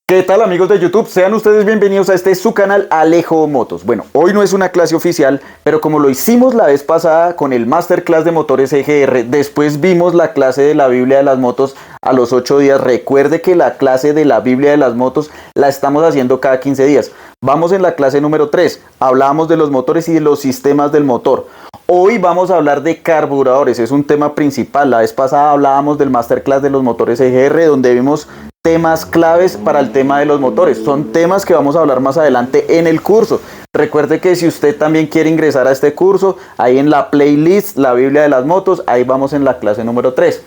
¿Qué tal, amigos de YouTube? Sean ustedes bienvenidos a su canal Alejo Motos. Bueno, hoy no es una clase oficial, pero como lo hicimos la vez pasada con el Masterclass de motores EGR, después vimos la clase de la Biblia de las motos a los 8 días. Recuerde que la clase de la Biblia de las motos la estamos haciendo cada 15 días. Vamos en la clase número 3. Hablábamos de los motores y de los sistemas del motor. Hoy vamos a hablar de carburadores, es un tema principal. La vez pasada hablábamos del Masterclass de los motores EGR, donde vimos temas claves para el tema de los motores. Son temas que vamos a hablar más adelante en el curso. Recuerde que si usted también quiere ingresar a este curso, ahí en la playlist, la Biblia de las motos, ahí vamos en la clase número 3.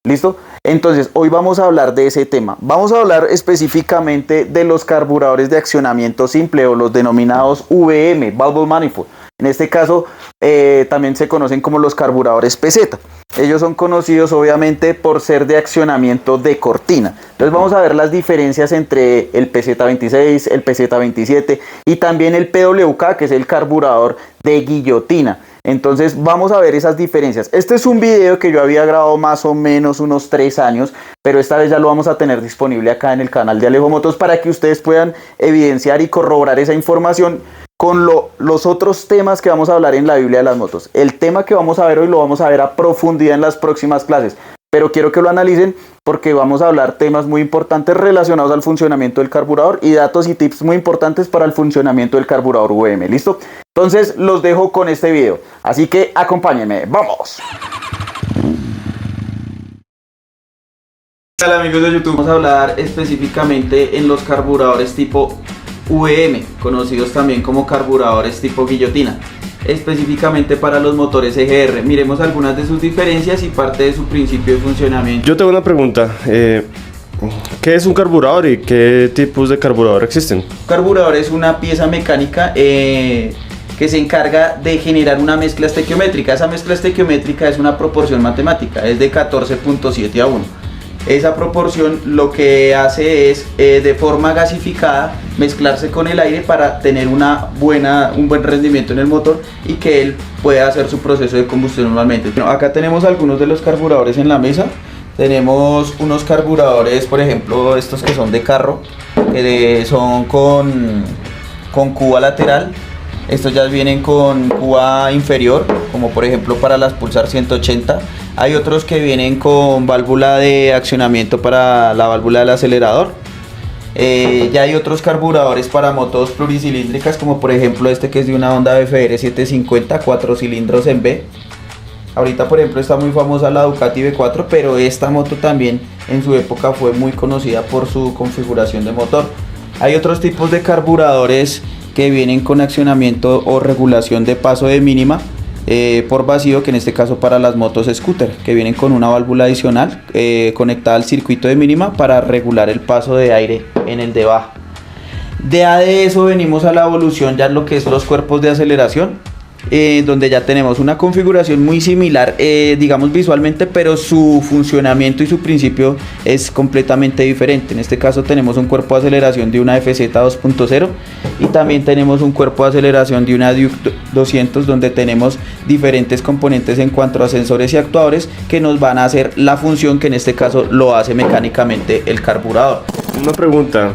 ¿Listo? Entonces, hoy vamos a hablar de ese tema. Vamos a hablar específicamente de los carburadores de accionamiento simple o los denominados VM, Valve Manifold. En este caso, también se conocen como los carburadores PZ. Ellos son conocidos obviamente por ser de accionamiento de cortina. Entonces vamos a ver las diferencias entre el PZ26, el PZ27 y también el PWK, que es el carburador de guillotina. Entonces vamos a ver esas diferencias. Este es un video que yo había grabado más o menos unos 3 años, pero esta vez ya lo vamos a tener disponible acá en el canal de Alejo Motos para que ustedes puedan evidenciar y corroborar esa información con los otros temas que vamos a hablar en la Biblia de las motos. El tema que vamos a ver hoy lo vamos a ver a profundidad en las próximas clases, pero quiero que lo analicen porque vamos a hablar temas muy importantes relacionados al funcionamiento del carburador y datos y tips muy importantes para el funcionamiento del carburador VM. ¿Listo? Entonces los dejo con este video, así que acompáñenme, ¡vamos! Hola amigos de YouTube, vamos a hablar específicamente en los carburadores tipo VM, conocidos también como carburadores tipo guillotina, específicamente para los motores EGR. Miremos algunas de sus diferencias y parte de su principio de funcionamiento. Yo tengo una pregunta, ¿qué es un carburador y qué tipos de carburador existen? Un carburador es una pieza mecánica que se encarga de generar una mezcla estequiométrica. Esa mezcla estequiométrica es una proporción matemática, es de 14.7 a 1. Esa proporción lo que hace es de forma gasificada mezclarse con el aire para tener un buen rendimiento en el motor y que él pueda hacer su proceso de combustión normalmente. Bueno, acá tenemos algunos de los carburadores en la mesa. Tenemos unos carburadores, por ejemplo, estos que son de carro, que son con cuba lateral. Estos ya vienen con cuba inferior, como por ejemplo para las Pulsar 180. Hay otros que vienen con válvula de accionamiento para la válvula del acelerador. Ya hay otros carburadores para motos pluricilíndricas, como por ejemplo este que es de una Honda BFR 750, 4 cilindros en B. Ahorita por ejemplo está muy famosa la Ducati V4, pero esta moto también en su época fue muy conocida por su configuración de motor. Hay otros tipos de carburadores que vienen con accionamiento o regulación de paso de mínima por vacío, que en este caso para las motos scooter, que vienen con una válvula adicional conectada al circuito de mínima para regular el paso de aire en el de baja. De eso venimos a la evolución ya en lo que es los cuerpos de aceleración, donde ya tenemos una configuración muy similar, digamos visualmente, pero su funcionamiento y su principio es completamente diferente. En este caso tenemos un cuerpo de aceleración de una FZ 2.0 y también tenemos un cuerpo de aceleración de una Duke 200, donde tenemos diferentes componentes en cuanto a sensores y actuadores que nos van a hacer la función que en este caso lo hace mecánicamente el carburador. Una pregunta,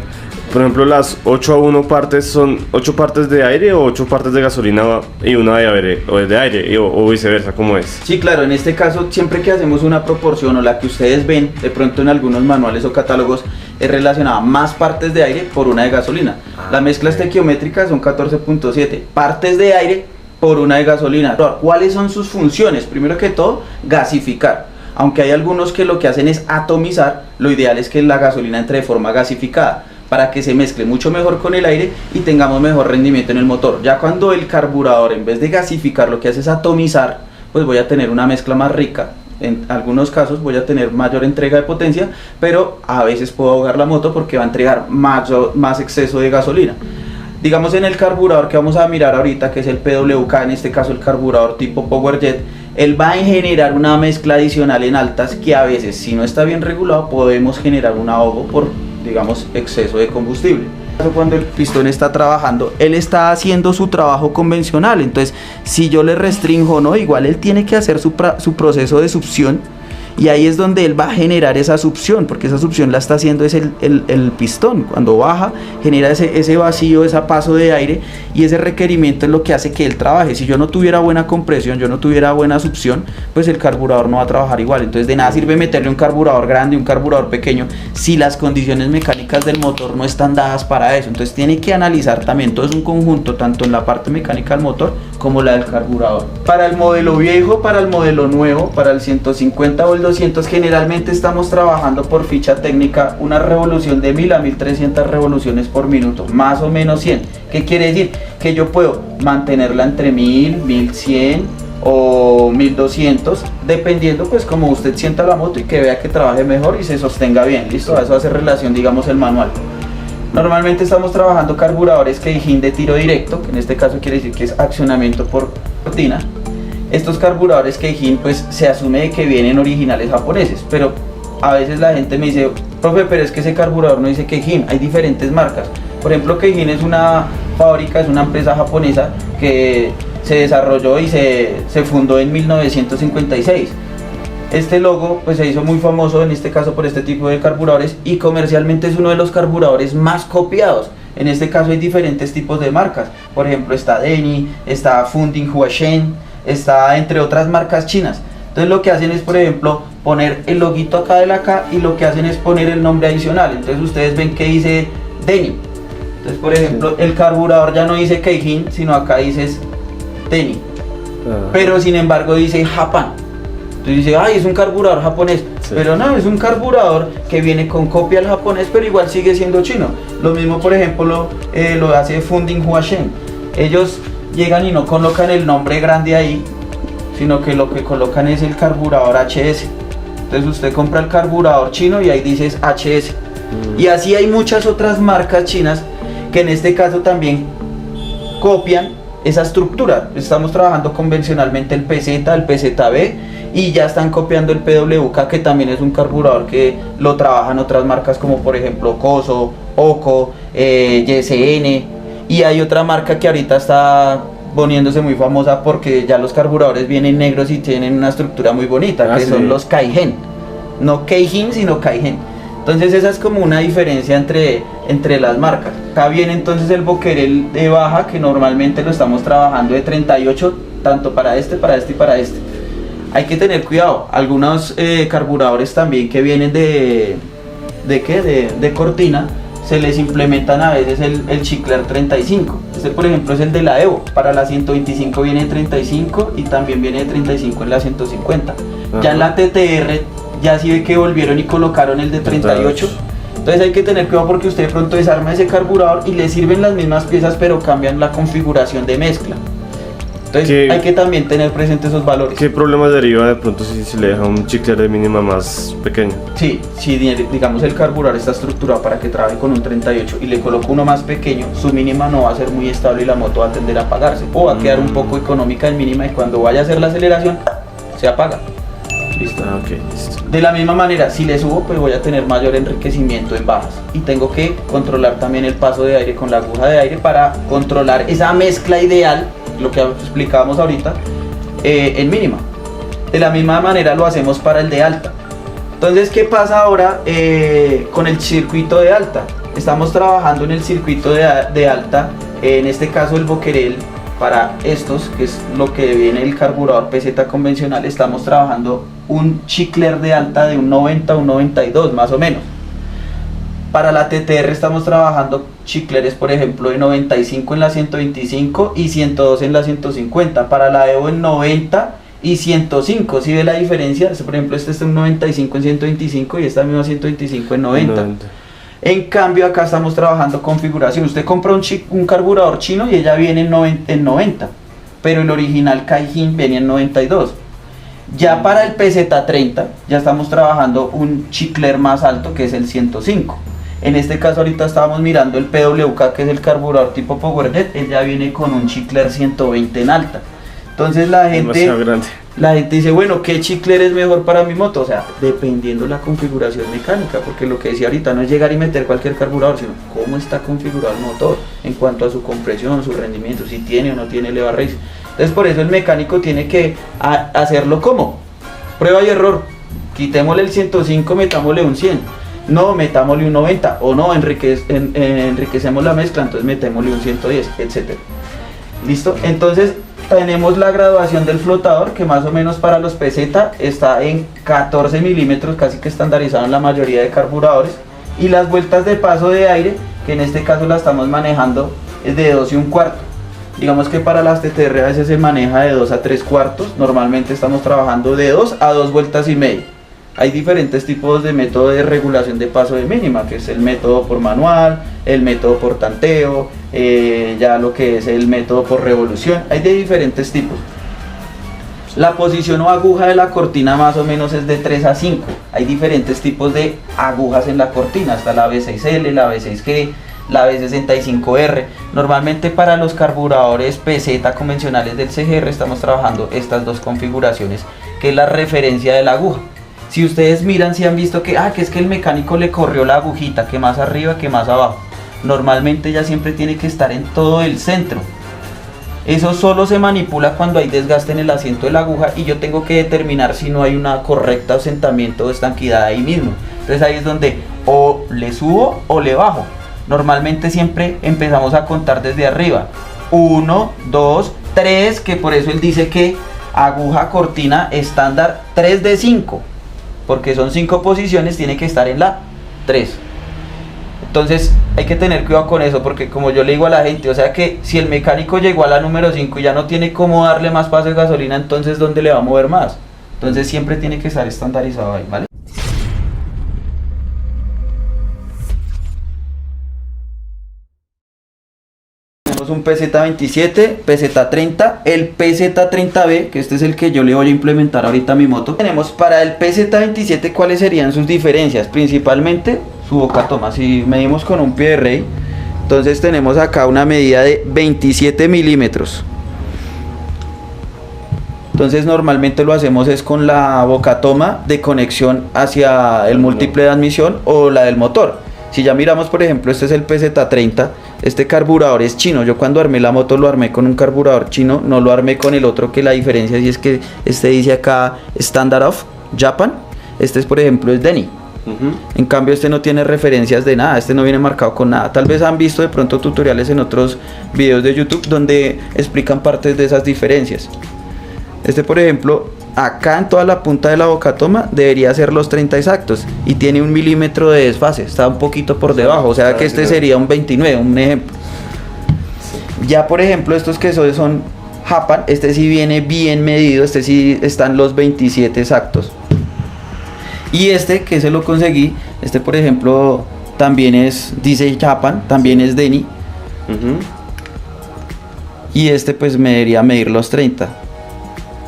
por ejemplo, las 8 a 1 partes son 8 partes de aire o 8 partes de gasolina y una de aire o viceversa, ¿cómo es? Sí, claro, en este caso siempre que hacemos una proporción o la que ustedes ven de pronto en algunos manuales o catálogos es relacionada más partes de aire por una de gasolina. La mezcla estequiométrica son 14.7 partes de aire por una de gasolina. ¿Cuáles son sus funciones? Primero que todo, gasificar. Aunque hay algunos que lo que hacen es atomizar, lo ideal es que la gasolina entre de forma gasificada para que se mezcle mucho mejor con el aire y tengamos mejor rendimiento en el motor. Ya cuando el carburador, en vez de gasificar, lo que hace es atomizar, pues voy a tener una mezcla más rica. En algunos casos voy a tener mayor entrega de potencia, pero a veces puedo ahogar la moto porque va a entregar más exceso de gasolina. Digamos, en el carburador que vamos a mirar ahorita, que es el PWK, en este caso el carburador tipo PowerJet, él va a generar una mezcla adicional en altas que a veces, si no está bien regulado, podemos generar un ahogo por, digamos, exceso de combustible. Cuando el pistón está trabajando, él está haciendo su trabajo convencional, entonces si yo le restringo, no, igual él tiene que hacer su proceso de succión y ahí es donde él va a generar esa succión, porque esa succión la está haciendo es el pistón. Cuando baja genera ese vacío, ese paso de aire, y ese requerimiento es lo que hace que él trabaje. Si yo no tuviera buena compresión, yo no tuviera buena succión, pues el carburador no va a trabajar igual. Entonces de nada sirve meterle un carburador grande, un carburador pequeño, si las condiciones mecánicas del motor no están dadas para eso. Entonces tiene que analizar también, todo es un conjunto, tanto en la parte mecánica del motor como la del carburador. Para el modelo viejo, para el modelo nuevo, para el 150 o el 200, generalmente estamos trabajando por ficha técnica una revolución de 1000 a 1300 revoluciones por minuto, más o menos 100. ¿Qué quiere decir? Que yo puedo mantenerla entre 1000, 1100 o 1200, dependiendo pues como usted sienta la moto y que vea que trabaje mejor y se sostenga bien. Listo, a eso hace relación, digamos, el manual. Normalmente estamos trabajando carburadores Keihin de tiro directo, que en este caso quiere decir que es accionamiento por cortina. Estos carburadores Keihin pues se asume de que vienen originales japoneses, pero a veces la gente me dice, profe, pero es que ese carburador no dice Keihin, hay diferentes marcas. Por ejemplo, Keihin es una fábrica, es una empresa japonesa que se desarrolló y se fundó en 1956. Este logo pues se hizo muy famoso en este caso por este tipo de carburadores, y comercialmente es uno de los carburadores más copiados. En este caso hay diferentes tipos de marcas, por ejemplo está Deni, está Funding Huashen, está entre otras marcas chinas. Entonces lo que hacen es, por ejemplo, poner el loguito acá de la K, y lo que hacen es poner el nombre adicional. Entonces ustedes ven que dice Deni. Entonces, por ejemplo, el carburador ya no dice Keihin, sino acá dices Deni. Pero sin embargo dice Japan. Entonces dice, ay, es un carburador japonés, sí. Pero no, es un carburador que viene con copia al japonés, pero igual sigue siendo chino. Lo mismo, por ejemplo, lo hace Funding Huashen. Ellos llegan y no colocan el nombre grande ahí, sino que lo que colocan es el carburador HS. Entonces usted compra el carburador chino y ahí dices HS. Y así hay muchas otras marcas chinas que en este caso también copian esa estructura. Estamos trabajando convencionalmente el PZ, el PZB, y ya están copiando el PWK, que también es un carburador que lo trabajan otras marcas como por ejemplo Koso, Oko, YSN, y hay otra marca que ahorita está poniéndose muy famosa porque ya los carburadores vienen negros y tienen una estructura muy bonita, que sí, son los Kaihen. No Keihin, sino Kaihen. Entonces esa es como una diferencia entre las marcas. Acá viene entonces el Boquerel de baja, que normalmente lo estamos trabajando de 38, tanto para este y para este. Hay que tener cuidado, algunos carburadores también que vienen de cortina, se les implementan a veces el Chicler 35. Este por ejemplo es el de la Evo, para la 125 viene de 35 y también viene de 35 en la 150. Ajá. Ya en la TTR ya sí ve que volvieron y colocaron el de 38. Entonces hay que tener cuidado porque usted de pronto desarma ese carburador y le sirven las mismas piezas pero cambian la configuración de mezcla. Entonces hay que también tener presentes esos valores. ¿Qué problemas deriva de pronto si le deja un Chicler de mínima más pequeño? Sí, si digamos el carburador está estructurado para que trabaje con un 38 y le coloco uno más pequeño, su mínima no va a ser muy estable y la moto va a tender a apagarse, o va a quedar un poco económica en mínima, y cuando vaya a hacer la aceleración se apaga. Listo. Okay, listo. De la misma manera, si le subo, pues voy a tener mayor enriquecimiento en bajas, y tengo que controlar también el paso de aire con la aguja de aire para controlar esa mezcla ideal, lo que explicábamos ahorita, en mínima. De la misma manera lo hacemos para el de alta. Entonces, ¿qué pasa ahora con el circuito de alta? Estamos trabajando en el circuito de alta, en este caso el Boquerel. Para estos, que es lo que viene el carburador PZ convencional, estamos trabajando un Chicler de alta de un 90 a un 92 más o menos. Para la TTR estamos trabajando Chicleres, por ejemplo, de 95 en la 125 y 102 en la 150. Para la Evo en 90 y 105. ¿Sí ve la diferencia? Por ejemplo, este es un 95 en 125 y esta misma 125 en 90. En cambio acá estamos trabajando configuración. Usted compra un carburador chino y ella viene en 90, pero el original Kaihin venía en 92. Ya para el PZ30 ya estamos trabajando un Chicler más alto, que es el 105. En este caso ahorita estábamos mirando el PWK, que es el carburador tipo PowerJet. Él ya viene con un Chicler 120 en alta. Entonces la gente dice, bueno, ¿qué Chicler es mejor para mi moto? O sea, dependiendo la configuración mecánica, porque lo que decía ahorita no es llegar y meter cualquier carburador, sino cómo está configurado el motor en cuanto a su compresión, su rendimiento, si tiene o no tiene eleva raíz. Entonces por eso el mecánico tiene que hacerlo como prueba y error. quitémosle el 105, metámosle un 100. No, metámosle un 90. O no, enriquecemos la mezcla, entonces metémosle un 110, etc. ¿Listo? Entonces tenemos la graduación del flotador, que más o menos para los PZ está en 14 milímetros, casi que estandarizado en la mayoría de carburadores. Y las vueltas de paso de aire, que en este caso la estamos manejando, es de 2 1/4. Digamos que para las TTR a veces se maneja de 2 a 3/4. Normalmente estamos trabajando de 2 a 2 vueltas y media. Hay diferentes tipos de método de regulación de paso de mínima, que es el método por manual, el método por tanteo, ya lo que es el método por revolución. Hay de diferentes tipos. La posición o aguja de la cortina más o menos es de 3 a 5. Hay diferentes tipos de agujas en la cortina, está la B6L, la B6G, la B65R. Normalmente para los carburadores PZ convencionales del CGR estamos trabajando estas dos configuraciones, que es la referencia de la aguja. Si ustedes miran, si han visto que es que el mecánico le corrió la agujita, que más arriba, que más abajo. Normalmente ya siempre tiene que estar en todo el centro. Eso solo se manipula cuando hay desgaste en el asiento de la aguja y yo tengo que determinar si no hay una correcta asentamiento o estanquidad ahí mismo. Entonces ahí es donde o le subo o le bajo. Normalmente siempre empezamos a contar desde arriba. 1, 2, 3, que por eso él dice que aguja cortina estándar 3 de 5. Porque son 5 posiciones, tiene que estar en la 3. Entonces hay que tener cuidado con eso, porque como yo le digo a la gente, o sea que si el mecánico llegó a la número 5 y ya no tiene cómo darle más paso de gasolina, entonces ¿dónde le va a mover más? Entonces siempre tiene que estar estandarizado ahí, ¿vale? Tenemos un PZ27, PZ30, el PZ30B, que este es el que yo le voy a implementar ahorita a mi moto. Tenemos para el PZ27 cuáles serían sus diferencias, principalmente su boca toma. Si medimos con un pie de rey, entonces tenemos acá una medida de 27 milímetros. Entonces normalmente lo hacemos es con la boca toma de conexión hacia el múltiple de admisión o la del motor. Si ya miramos, por ejemplo, este es el PZ30, este carburador es chino. Yo cuando armé la moto lo armé con un carburador chino, no lo armé con el otro, que la diferencia sí es que este dice acá Standard of Japan, este es, por ejemplo, es Denny. En cambio este no tiene referencias de nada, este no viene marcado con nada. Tal vez han visto de pronto tutoriales en otros videos de YouTube donde explican partes de esas diferencias. Este, por ejemplo, acá en toda la punta de la boca toma debería ser los 30 exactos y tiene 1 milímetro de desfase, está un poquito por debajo, o sea que este sería un 29, un ejemplo. Ya por ejemplo estos que son Japan, este sí viene bien medido, este sí están los 27 exactos. Y este que se lo conseguí, este por ejemplo también dice Japan, también es Denny. Y este pues me debería medir los 30.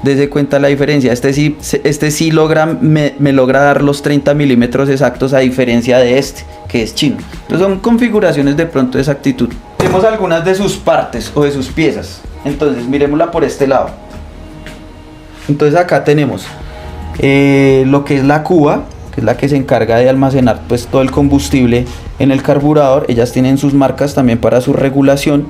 Dese cuenta la diferencia, este sí logra, me logra dar los 30 milímetros exactos, a diferencia de este, que es chino. Entonces son configuraciones de pronto de exactitud. Tenemos algunas de sus partes o de sus piezas. Entonces miremosla por este lado. Entonces acá tenemos lo que es la cuba, que es la que se encarga de almacenar pues todo el combustible en el carburador. Ellas tienen sus marcas también para su regulación.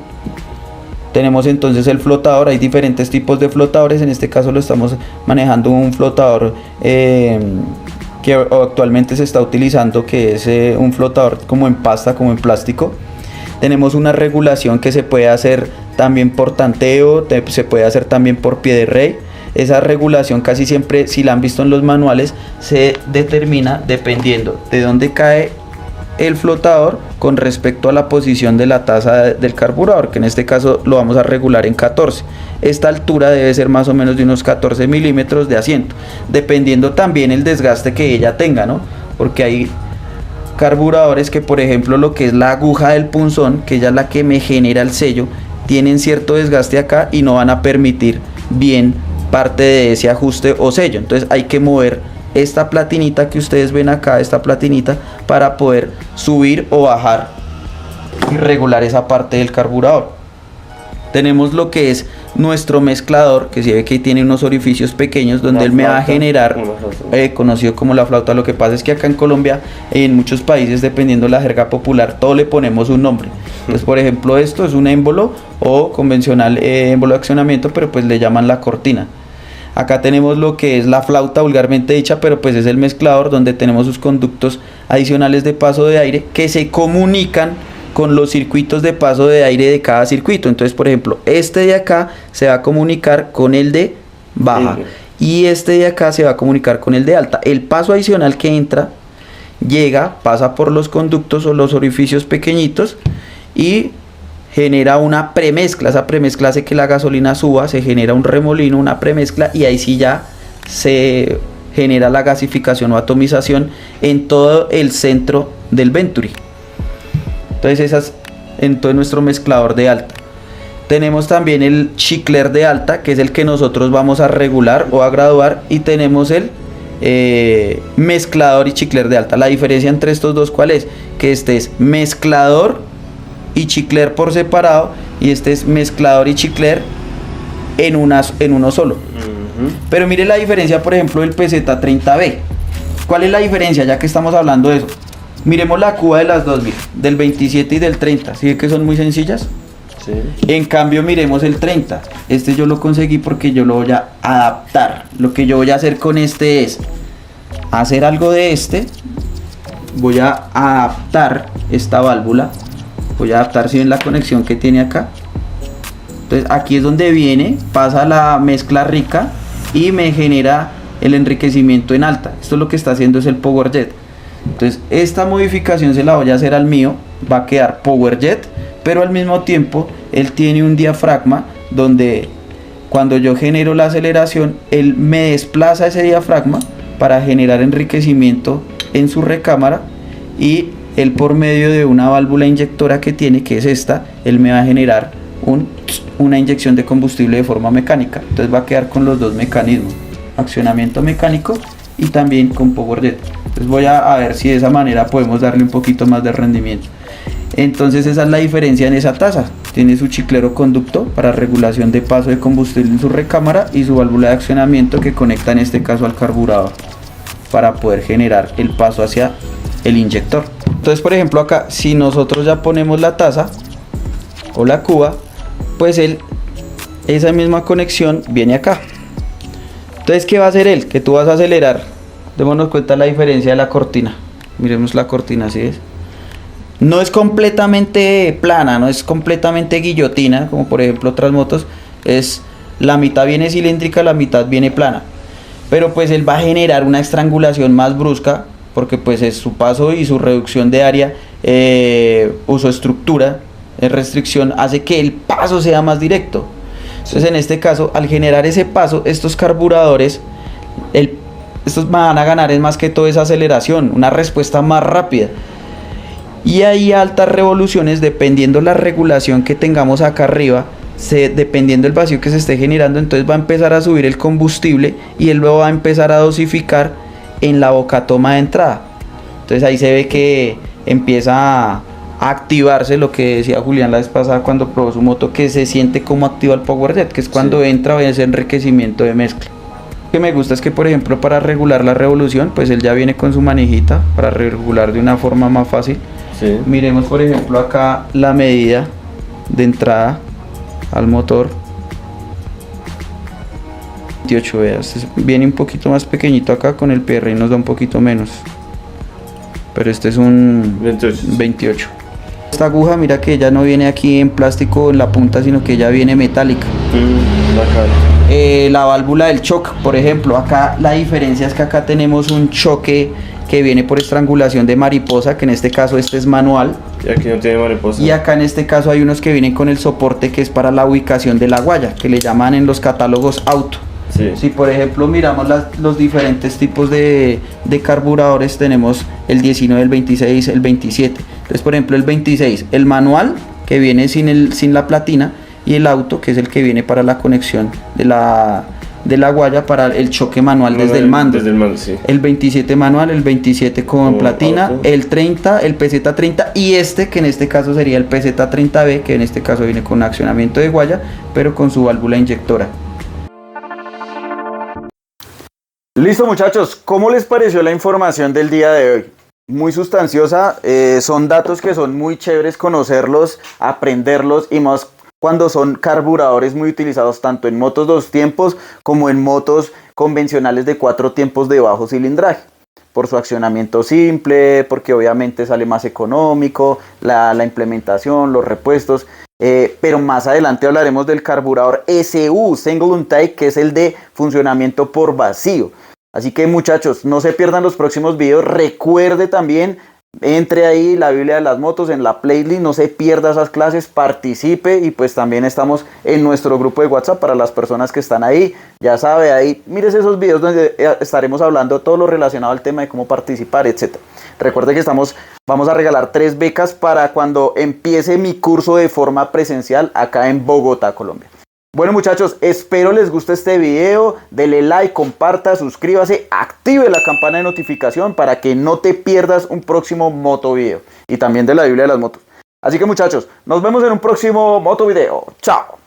Tenemos entonces el flotador, hay diferentes tipos de flotadores, en este caso lo estamos manejando un flotador que actualmente se está utilizando, que es un flotador como en pasta, como en plástico. Tenemos una regulación que se puede hacer también por tanteo, se puede hacer también por pie de rey. Esa regulación casi siempre, si la han visto en los manuales, se determina dependiendo de dónde cae el flotador con respecto a la posición de la taza del carburador, que en este caso lo vamos a regular en 14. Esta altura debe ser más o menos de unos 14 milímetros de asiento, dependiendo también el desgaste que ella tenga, ¿no? Porque hay carburadores que, por ejemplo, lo que es la aguja del punzón, que ella es la que me genera el sello, tienen cierto desgaste acá y no van a permitir bien parte de ese ajuste o sello. Entonces hay que mover esta platinita que ustedes ven acá, esta platinita, para poder subir o bajar y regular esa parte del carburador. Tenemos lo que es nuestro mezclador, que se ve que tiene unos orificios pequeños donde él me va a generar, conocido como la flauta. Lo que pasa es que acá en Colombia, en muchos países, dependiendo de la jerga popular, todo le ponemos un nombre. Entonces, por ejemplo, esto es un émbolo o convencional émbolo de accionamiento, pero pues le llaman la cortina. Acá tenemos lo que es la flauta vulgarmente dicha, pero pues es el mezclador donde tenemos sus conductos adicionales de paso de aire que se comunican con los circuitos de paso de aire de cada circuito. Entonces, por ejemplo, este de acá se va a comunicar con el de baja y este de acá se va a comunicar con el de alta. El paso adicional que entra llega, pasa por los conductos o los orificios pequeñitos y genera una premezcla. Esa premezcla hace que la gasolina suba, se genera un remolino, una premezcla, y ahí sí ya se genera la gasificación o atomización en todo el centro del Venturi. Entonces esas en todo nuestro mezclador de alta. Tenemos también el chicler de alta, que es el que nosotros vamos a regular o a graduar, y tenemos el mezclador y chicler de alta. La diferencia entre estos dos, ¿cuál es? Que este es mezclador y chicler por separado, y este es mezclador y chicler en uno solo. Pero mire la diferencia, por ejemplo, del PZ30B. ¿Cuál es la diferencia, ya que estamos hablando de eso? Miremos la cuba de las dos, mire, del 27 y del 30. ¿Sí que son muy sencillas? Sí. En cambio, miremos el 30. Este yo lo conseguí porque yo lo voy a adaptar. Lo que yo voy a hacer con este es hacer algo de este. Voy a adaptar esta válvula. Voy a adaptar, si ven la conexión que tiene acá. Entonces aquí es donde viene, pasa la mezcla rica y me genera el enriquecimiento en alta. Esto lo que está haciendo es el Power Jet. Entonces esta modificación se la voy a hacer al mío. Va a quedar Power Jet, pero al mismo tiempo él tiene un diafragma donde cuando yo genero la aceleración, él me desplaza ese diafragma para generar enriquecimiento en su recámara, y él, por medio de una válvula inyectora que tiene, que es esta, él me va a generar una inyección de combustible de forma mecánica. Entonces va a quedar con los dos mecanismos, accionamiento mecánico y también con Power Jet. Entonces voy a ver si de esa manera podemos darle un poquito más de rendimiento. Entonces esa es la diferencia en esa taza. Tiene su chiclero conducto para regulación de paso de combustible en su recámara y su válvula de accionamiento que conecta en este caso al carburador para poder generar el paso hacia el inyector. Entonces, por ejemplo, acá si nosotros ya ponemos la taza o la cuba, pues esa misma conexión viene acá. Entonces, ¿qué va a hacer él? Que tú vas a acelerar. Démonos cuenta la diferencia de la cortina. Miremos la cortina, ¿sí es? No es completamente plana, no es completamente guillotina, como por ejemplo otras motos. Es la mitad viene cilíndrica, la mitad viene plana. Pero pues él va a generar una estrangulación más brusca, porque pues es su paso y su reducción de área o su estructura de restricción hace que el paso sea más directo. Entonces en este caso, al generar ese paso, estos carburadores, estos van a ganar es más que todo esa aceleración, una respuesta más rápida. Y hay altas revoluciones dependiendo la regulación que tengamos acá arriba, dependiendo el vacío que se esté generando. Entonces va a empezar a subir el combustible y él luego va a empezar a dosificar en la boca toma de entrada. Entonces ahí se ve que empieza a activarse lo que decía Julián la vez pasada cuando probó su moto, que se siente como activa el Power Jet, que es cuando entra ese enriquecimiento de mezcla. Lo que me gusta es que, por ejemplo, para regular la revolución, pues él ya viene con su manijita para regular de una forma más fácil. Sí. Miremos, por ejemplo, acá la medida de entrada al motor. 28, veas, viene un poquito más pequeñito acá, con el PRI nos da un poquito menos, pero este es un 28. Esta aguja, mira que ya no viene aquí en plástico en la punta, sino que ya viene metálica. La válvula del choque, por ejemplo, acá la diferencia es que acá tenemos un choque que viene por estrangulación de mariposa, que en este caso este es manual. Y aquí no tiene mariposa. Y acá en este caso hay unos que vienen con el soporte que es para la ubicación de la guaya, que le llaman en los catálogos auto. Sí. Si por ejemplo miramos los diferentes tipos de carburadores, tenemos el 19, el 26, el 27. Entonces, por ejemplo, el 26, el manual, que viene sin la platina, y el auto, que es el que viene para la conexión de la guaya para el choque manual desde el mando. Desde el mando, sí. El 27 manual, el 27 con platina, auto. El 30, el PZ30 y este, que en este caso sería el PZ30B, que en este caso viene con accionamiento de guaya, pero con su válvula inyectora. Listo, muchachos, ¿cómo les pareció la información del día de hoy? Muy sustanciosa, son datos que son muy chéveres conocerlos, aprenderlos y más cuando son carburadores muy utilizados tanto en motos 2 tiempos como en motos convencionales de 4 tiempos de bajo cilindraje. Por su accionamiento simple, porque obviamente sale más económico, la implementación, los repuestos. Pero más adelante hablaremos del carburador SU, Single Intake, que es el de funcionamiento por vacío. Así que muchachos, no se pierdan los próximos videos. Recuerde también, entre ahí la Biblia de las motos en la playlist, no se pierda esas clases, participe, y pues también estamos en nuestro grupo de WhatsApp para las personas que están ahí. Ya sabe, ahí mires esos videos donde estaremos hablando todo lo relacionado al tema de cómo participar, etc. Recuerde que vamos a regalar 3 becas para cuando empiece mi curso de forma presencial acá en Bogotá, Colombia. Bueno muchachos, espero les guste este video, dele like, comparta, suscríbase, active la campana de notificación para que no te pierdas un próximo moto video y también de la Biblia de las motos. Así que muchachos, nos vemos en un próximo moto video. Chao.